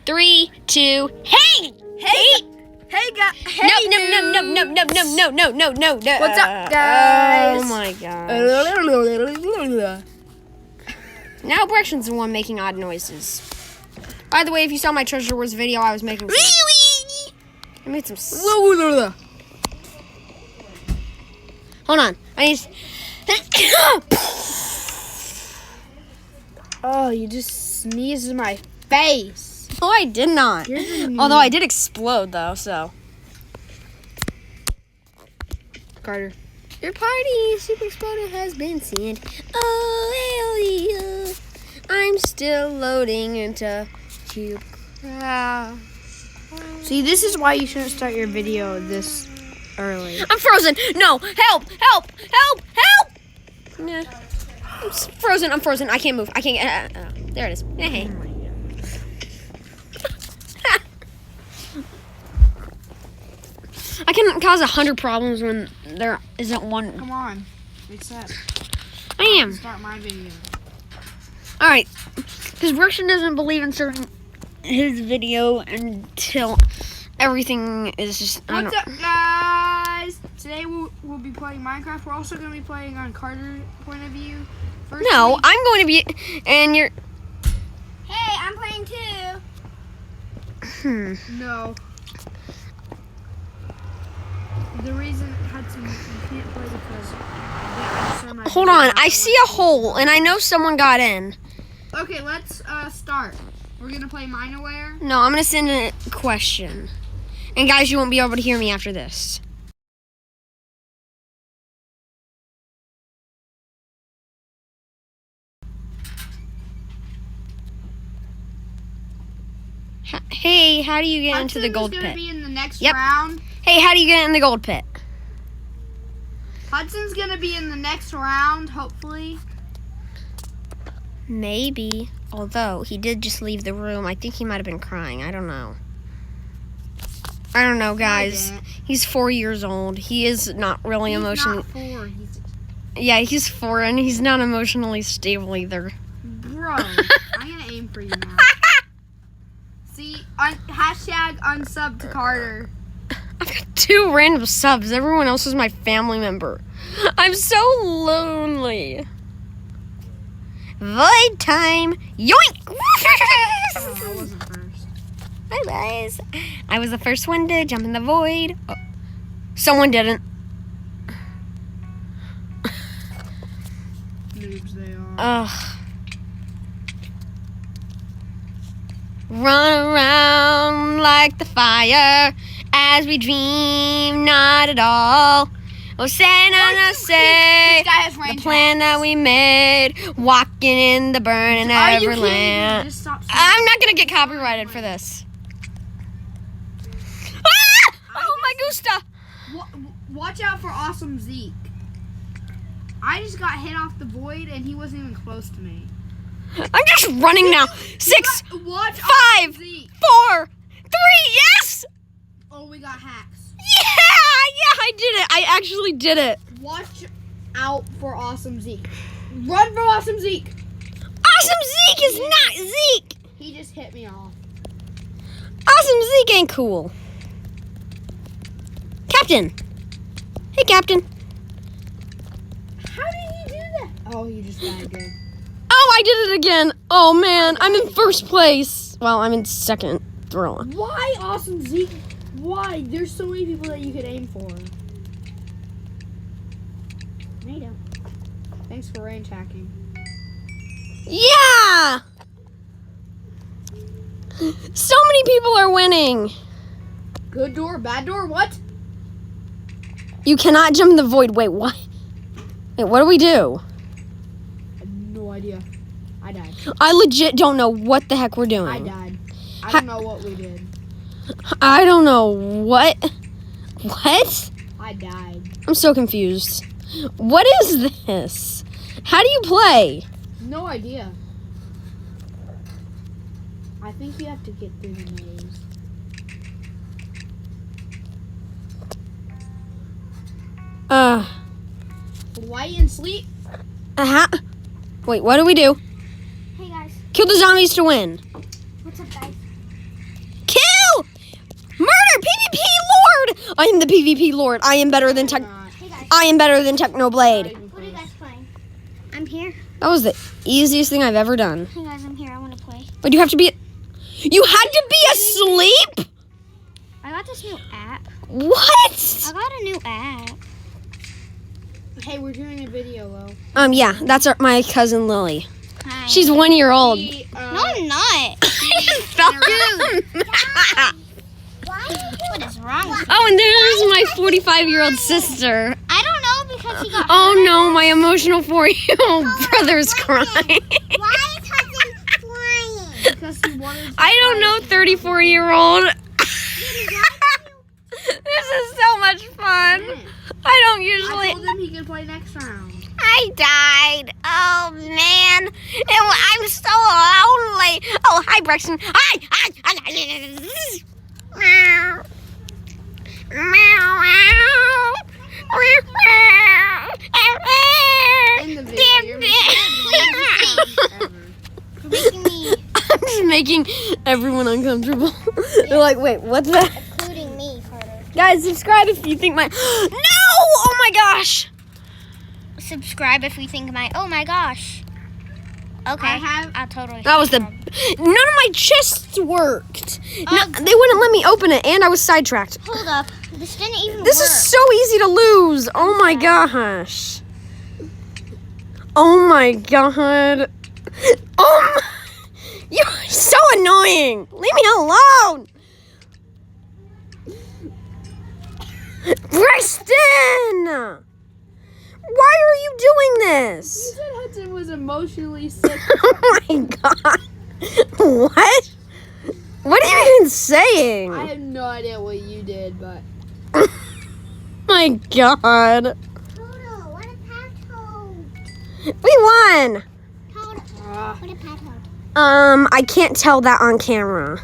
3, 2, hey! Hey guys. Hey, No. What's up, guys? Oh my gosh. Now Brexton's the one making odd noises. By the way, if you saw my Treasure Wars video, I was making some... I made some... Hold on. I need... Oh, you just sneezed in my face. Oh, I did not. Although I did explode, though, so... Carter. Your party super exploder has been sent. Oh, I'm still loading into Cube Craft. See, this is why you shouldn't start your video this early. I'm frozen. No, help. Nah. I'm frozen. I can't move. I can't. There it is. Hey. I can cause 100 problems when there isn't one. Come on. Accept. I am. Start my video. All right. Because Brookston doesn't believe in starting his video until everything is just... What's up, guys? Today we'll be playing Minecraft. We're also going to be playing on Carter's point of view. First No, I'm going to be... And you're... Hey, I'm playing too. No. The reason Hudson you can't play because Hold on. I see a hole, and I know someone got in. Okay, let's start. We're gonna play Mineware. No, I'm going to send a question. And guys, you won't be able to hear me after this. Hey, how do you get into the gold Hudson's pit? gonna be in the next Yep. round. Hey, how do you get in the gold pit? Hudson's gonna be in the next round, hopefully. Maybe. Although, he did just leave the room. I think he might have been crying. I don't know. I don't know, guys. didn't. He's 4 years old. He is not really He's emotionally... not 4. Yeah, he's 4, and he's not emotionally stable either. Bro, I'm gonna aim for you now. See, hashtag unsub to Carter. I've got 2 random subs. Everyone else is my family member. I'm so lonely. Void time. Yoink! I wasn't first. I was the first one to jump in the void. Oh, someone didn't. Noobs they are. Ugh. Run around like the fire as we dream not at all. Oh, say, no, say This guy has the range plan that we made, walking in the burning Are you kidding me? Everland. Just stop saying I'm not gonna get copyrighted for this. Ah! Oh my gusta! Watch out for Awesome Zeke. I just got hit off the void and he wasn't even close to me. I'm just running now. 6, Watch 5, Awesome Zeke. 4, 3, yes! Oh, we got hacks. Yeah, I did it. I actually did it. Watch out for Awesome Zeke. Run for Awesome Zeke. Awesome Zeke is not Zeke. He just hit me off. Awesome Zeke ain't cool. Captain. Hey, Captain. How did he do that? Oh, he just died again. Oh, I did it again. Oh, man. I'm in first place. Well, I'm in second. Throwing. Why Awesome Zeke? Why? There's so many people that you could aim for. No, you don't. Thanks for range hacking. Yeah. So many people are winning. Good door, bad door, what? You cannot jump in the void. Wait, what? Wait, what do we do? I have no idea. I died. I legit don't know what the heck we're doing. I died. I don't know what we did. I don't know what. What? I died. I'm so confused. What is this? How do you play? No idea. I think you have to get through the maze. Light and sleep. Wait, what do we do? Hey guys, Kill the zombies to win. what's up guys? I am the PvP Lord. I am better than Hey guys, I am better than Technoblade. what are you guys playing? I'm here. That was the easiest thing I've ever done. Hey guys, I'm here. I want to play. But you have to be. You had to be asleep? I got this new app. What? I got a new app. Hey, we're doing a video, Lo. Yeah, that's my cousin Lily. Hi. She's 1 year old. No, I'm not. What is wrong with you? Oh, and there's my 45-year-old sister. I don't know because he got. Oh no, my emotional 4-year-old brother's crying. Why is husband flying? Because he wanted to I don't know, 34-year-old. This is so much fun. I don't I usually. told him he could play next round. I died. Oh man, I'm so lonely. Oh hi, Braxton. Hi. Meow. In the video, you're Making me, I'm just making everyone uncomfortable. They're like, wait, what's that? including me, Carter. Guys, subscribe if you think my. No! Oh my gosh! Subscribe if we think oh my gosh. Okay, I'll totally. That was the. subscribe. None of my chests worked. No, they wouldn't let me open it, and I was sidetracked. Hold up. This didn't even This work. is so easy to lose. Oh my gosh. Oh my god. Oh my. You're so annoying. Leave me alone. Preston! Why are you doing You this? said Hudson was emotionally sick. Oh my god. What? What are you even saying? I have no idea what you did, but My god. Toto, what a pat hold. We won. Toto, uh, what a pat hold. I can't tell that on camera.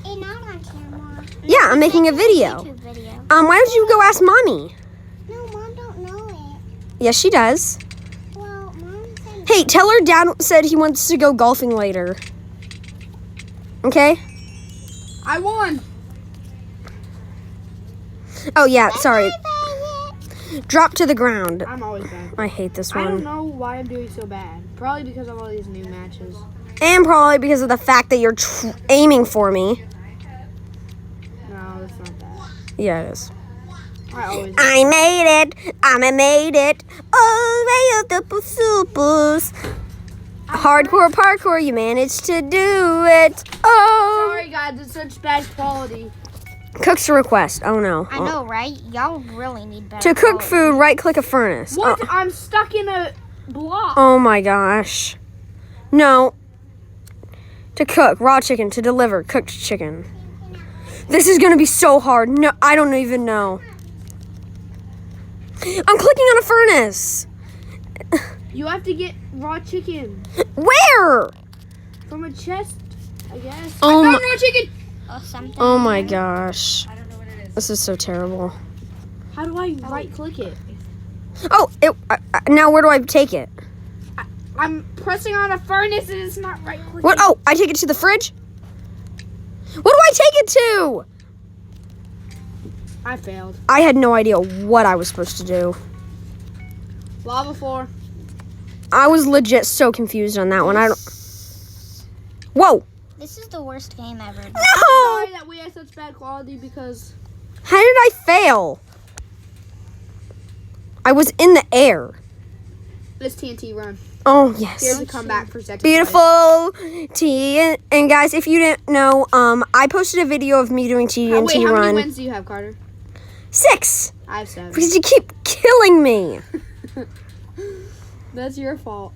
It's not on camera. Yeah, I'm making a video. YouTube video. Why don't you go ask mommy? No, Mom don't know it. Yes, she does. Well, Mom said. Hey, tell her Dad said he wants to go golfing later. Okay? I won. Oh, yeah, sorry. Bye, Drop to the ground. I'm always bad. I hate this I don't one. know why I'm doing so bad. Probably because of all these new matches. And probably because of the fact that you're aiming for me. No, it's not that. Yeah, it is. I always. I made it. I made it. Oh, way up the supers. Hardcore parkour, you managed to do it. Oh. Sorry, guys, it's such bad quality. Cook's request. Oh no. I know, right? Y'all really need better. To cook quality. food, right click a furnace. What? Oh. I'm stuck in a block. Oh my gosh. No. To cook, raw chicken. To deliver, cooked chicken. This is gonna be so hard. No, I don't even know. I'm clicking on a furnace. You have to get raw chicken Where? from a chest, I guess. Oh I my, found raw chicken. Or something. oh my gosh. This is so terrible. How do I right click it? Oh, now where do I take it? I'm pressing on a furnace and it's not right clicking. What? Oh, I take it to the fridge? What do I take it to? I failed. I had no idea what I was supposed to do. Lava floor. I was legit so confused on that one. I don't. Whoa! This is the worst game ever. No! Sorry that we have such bad quality because How did I fail? I was in the air. this TNT run. Oh yes. Here's a comeback for second place. Beautiful TNT. And guys, if you didn't know, I posted a video of me doing TNT Wait, how run. many wins do you have, Carter? 6. I have 7. Because you keep killing me. That's your fault.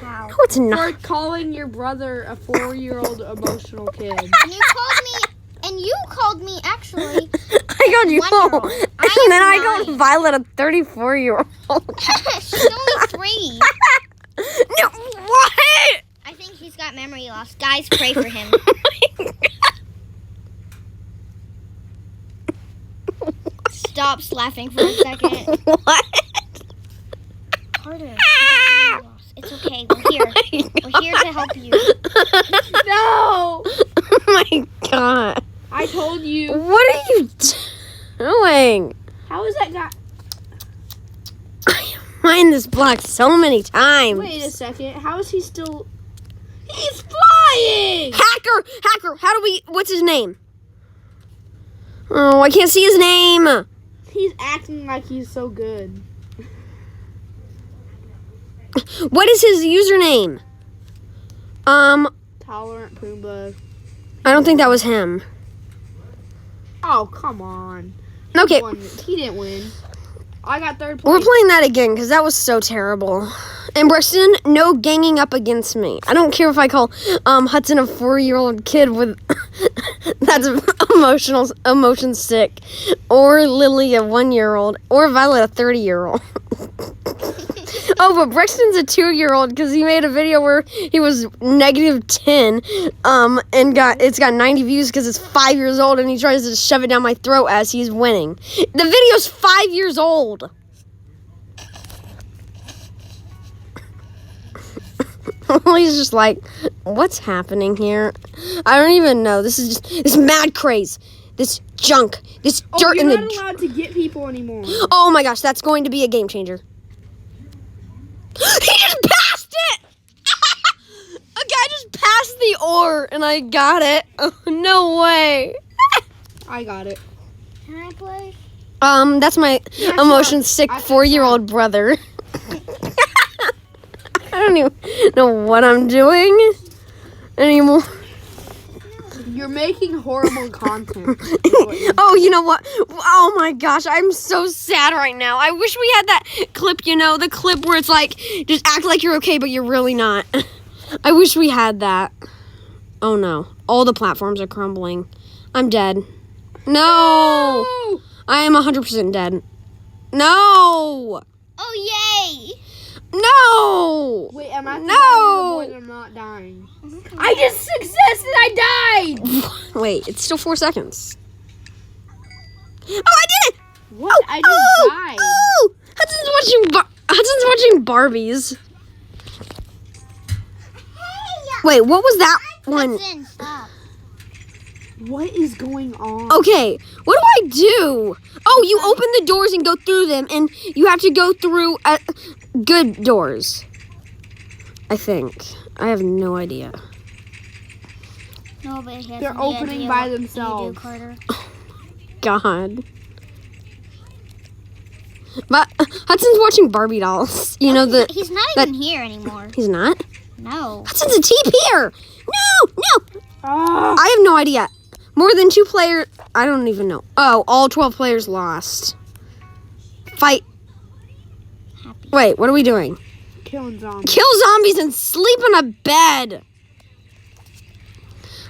How? No, it's For not. calling your brother a 4-year-old emotional kid. And you called me actually. I called you home. 1-year-old. And I am then I 9. called Violet a 34-year-old. She's only 3. No, what? I think he's got memory loss. Guys, pray for him. Stop laughing for a second. What? Carter, he's got memory loss. It's okay. We're here. We're here to help you. No! Oh my god. I told you. What are you doing? How is that guy? I mined this block so many times. Wait a second. How is he still? He's flying. Hacker, how do we, what's his name? Oh, I can't see his name. He's acting like he's so good. What is his username? Tolerant Pumbaa. I don't think that was him. Oh, come on. Okay, He didn't win. I got third we're place. playing that again because that was so terrible. And Brexton, no ganging up against me. I don't care if I call Hudson a 4-year-old kid with that's emotion sick, or Lily a 1-year-old, or Violet a 30-year-old. Oh, but Brexton's a 2-year-old because he made a video where he was -10, and it's got 90 views because it's 5 years old, and he tries to shove it down my throat as he's winning. The video's 5 years old. He's just like, what's happening here? I don't even know. This is just this mad craze, this junk, this dirt you're in not the. allowed to get people anymore. Oh my gosh, that's going to be a game changer. He just passed it! A guy just passed the ore and I got it. Oh, no way. I got it. Can I play? That's my Yeah, emotion sure. sick I- 4-year-old brother. I don't even know what I'm doing anymore. You're making horrible content. Oh, you know what? Oh my gosh, I'm so sad right now. I wish we had that clip, the clip where it's like, just act like you're okay, but you're really not. I wish we had that. Oh no, all the platforms are crumbling. I'm dead. No! I am 100% dead. No! Oh, yay! No! Wait, am I No! I'm not dying. I just successed and I died! Wait, it's still 4 seconds. Oh, I did it! What? I just died. Oh! Hudson's watching Barbies. Wait, what was that one? Hudson, stop. What is going on? Okay, what do I do? Oh, you open the doors and go through them, and you have to go through good doors. I think. I have no idea. Nobody has They're any opening idea by what themselves. You do, Carter. God. But Hudson's watching Barbie dolls. You know the. He's not that- even here anymore. He's not? No. Hudson's a TP here! No! Ah. I have no idea. More than 2 players. I don't even know. Oh, all 12 players lost. Fight. Happy. Wait, what are we doing? Killing zombies. Kill zombies and sleep in a bed.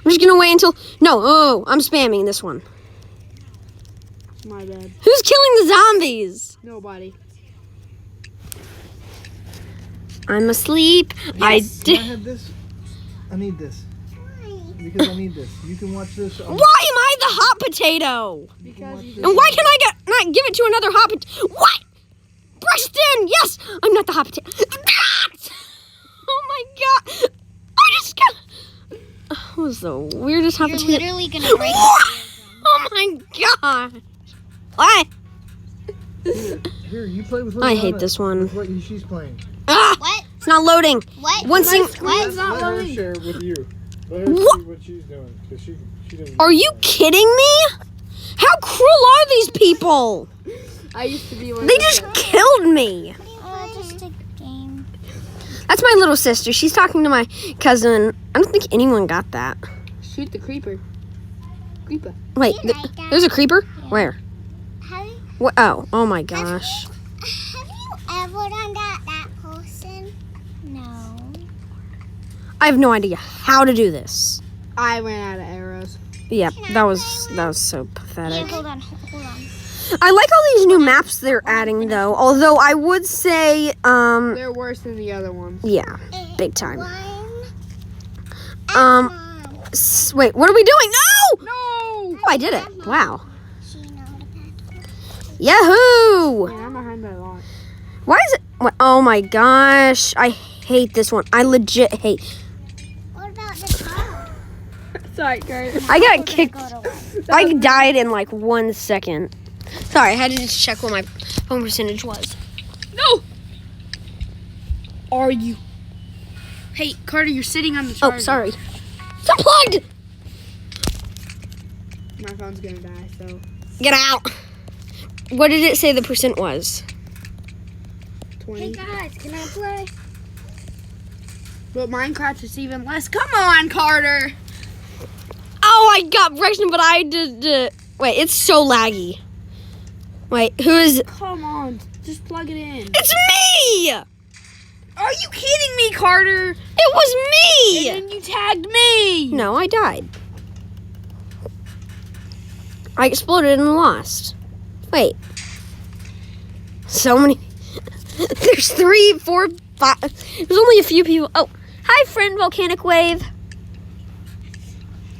I'm just gonna wait until. No, oh, I'm spamming this one. My bad. Who's killing the zombies? Nobody. I'm asleep. Can I did. have this? I need this. Because I need this. You can watch this. Why am I the hot potato? Because you And why can I not give it to another hot potato? What? Preston! Yes! I'm not the hot potato. Oh my god! I just got. That was the weirdest hot You're potato. literally gonna break What? Oh my god! What? Here, you play with. I hate Liliana this one. with What she's playing. Ah! What? It's not loading. What? One sing. Screen's not Let her loading. share with you. Let her What? see what she's doing. Because she doesn't. Are you kidding me? How cruel are these people? I used to be one. They of just those. killed me. Just a game. That's my little sister. She's talking to my cousin. I don't think anyone got that. Shoot the creeper. Creeper. Wait, You like that? there's a creeper? Where? Have you, What? Oh my gosh. have you ever done that person? No. I have no idea how to do this. I ran out of arrows. Yep, that was so Yeah, pathetic. hold on. Hold on. I like all these new maps they're adding though. Although I would say, They're worse than the other ones. yeah, big time. One. Wait, what are we doing? No! No! Oh, I did it. Wow. She know the password. Yahoo! Man, I'm behind by a lot. Why is it? Oh my gosh, I hate this one. I legit hate. What about the car? Sorry, Kurt. I got We're gonna kicked. go to one. I died in like 1 second. Sorry, I had to just check what my home percentage was. No. Are you? Hey, Carter, you're sitting on the charger. Oh, sorry. It's unplugged! My phone's gonna die, so. Get out. What did it say the percent was? 20. Hey guys, can I play? But Minecraft is even less. Come on, Carter. Oh, I got Braxton, but I did. Wait, it's so laggy. Wait, who is? Come on, just plug it in. It's me! Are you kidding me, Carter? It was me! And then you tagged me. No, I died. I exploded and lost. Wait. So many. There's 3, 4, 5. There's only a few people. Oh, hi, friend, Volcanic Wave.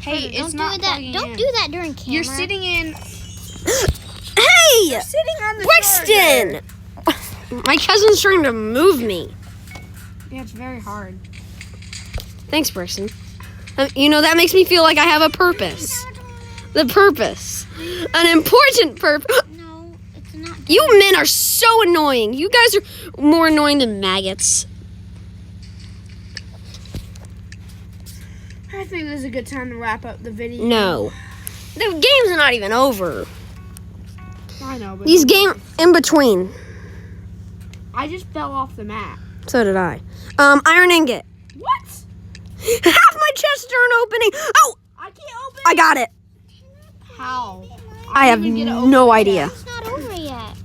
Hey, Don't it's do not that. plugging Don't in. do that during camera. You're sitting in. Hey! Sitting on the Brixton! My cousin's trying to move me. Yeah, it's very hard. Thanks, Brixton. You know, that makes me feel like I have a purpose. The purpose. An important purpose. No, it's not. You men are so annoying. You guys are more annoying than maggots. I think this is a good time to wrap up the video. No. The game's not even over. I know, but These game in between. I just fell off the map. So did I. Iron ingot. What? Half my chest turn opening. Oh, I can't open. I got it. How? I have even get it open no yet. idea. It's not over yet.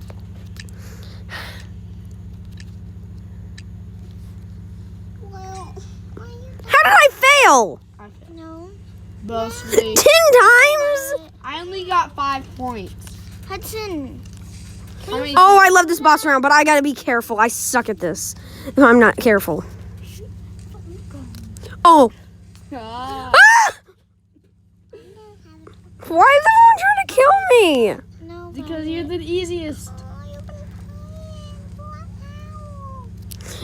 Well, How did I fail? no. Mostly. 10 times? I only got 5 points. Hudson. How many? Oh, I love this boss round, but I gotta be careful. I suck at this. If I'm not careful. Oh. Ah. Ah! Why is everyone trying to kill me? No. Because you're the easiest.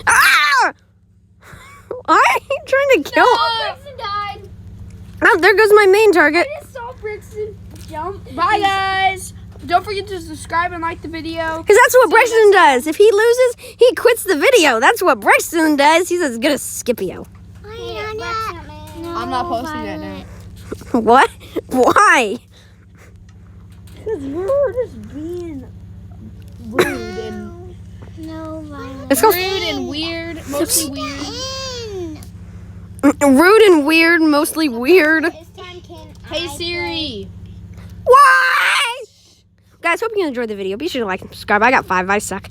Ah! Why are you trying to kill? Brixton died. Oh, there goes my main target. I just saw Brixton jump. Bye, guys. Don't forget to subscribe and like the video. Because that's what Brixton does. If he loses, he quits the video. That's what Brixton does. He's as good as Scipio. I'm not posting that now. What? Why? Because you're just being rude and No, Violet. It's called rude and weird, mostly weird. rude and weird, mostly weird. Hey Siri. Why? Guys, hope you enjoyed the video. Be sure to like and subscribe. I got 5. I suck.